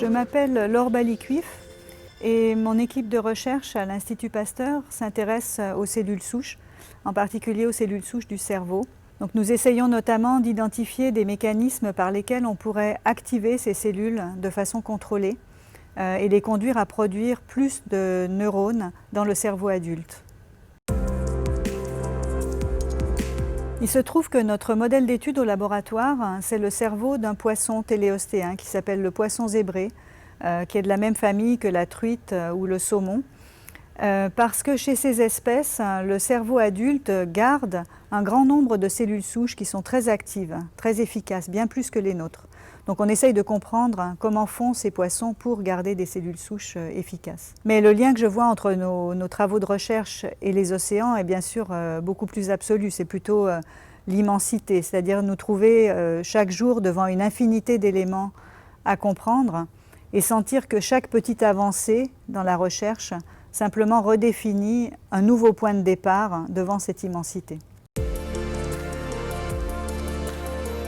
Je m'appelle Laure Balicuif et mon équipe de recherche à l'Institut Pasteur s'intéresse aux cellules souches, en particulier aux cellules souches du cerveau. Donc nous essayons notamment d'identifier des mécanismes par lesquels on pourrait activer ces cellules de façon contrôlée et les conduire à produire plus de neurones dans le cerveau adulte. Il se trouve que notre modèle d'étude au laboratoire, c'est le cerveau d'un poisson téléostéen qui s'appelle le poisson zébré, qui est de la même famille que la truite ou le saumon, parce que chez ces espèces, le cerveau adulte garde un grand nombre de cellules souches qui sont très actives, très efficaces, bien plus que les nôtres. Donc on essaye de comprendre comment font ces poissons pour garder des cellules souches efficaces. Mais le lien que je vois entre nos travaux de recherche et les océans est bien sûr beaucoup plus absolu. C'est plutôt l'immensité, c'est-à-dire nous trouver chaque jour devant une infinité d'éléments à comprendre et sentir que chaque petite avancée dans la recherche simplement redéfinit un nouveau point de départ devant cette immensité.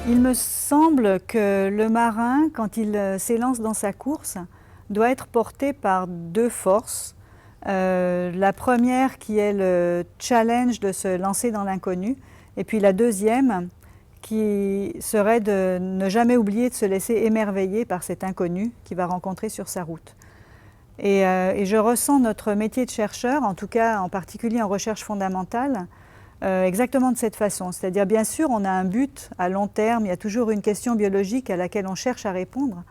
Il me semble que le marin, quand il s'élance dans sa course, doit être porté par deux forces. La première qui est le challenge de se lancer dans l'inconnu, et puis la deuxième qui serait de ne jamais oublier de se laisser émerveiller par cet inconnu qu'il va rencontrer sur sa route. Et je ressens notre métier de chercheur, en tout cas en particulier en recherche fondamentale, exactement de cette façon. C'est-à-dire, bien sûr, on a un but à long terme, il y a toujours une question biologique à laquelle on cherche à répondre,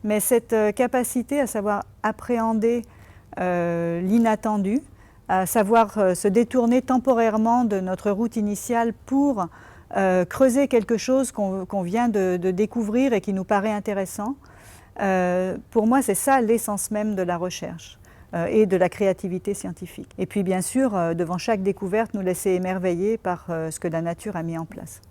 mais cette capacité à savoir appréhender l'inattendu, à savoir se détourner temporairement de notre route initiale pour creuser quelque chose qu'on vient de découvrir et qui nous paraît intéressant, pour moi, c'est ça l'essence même de la recherche et de la créativité scientifique. Et puis bien sûr, devant chaque découverte, nous laisser émerveiller par ce que la nature a mis en place.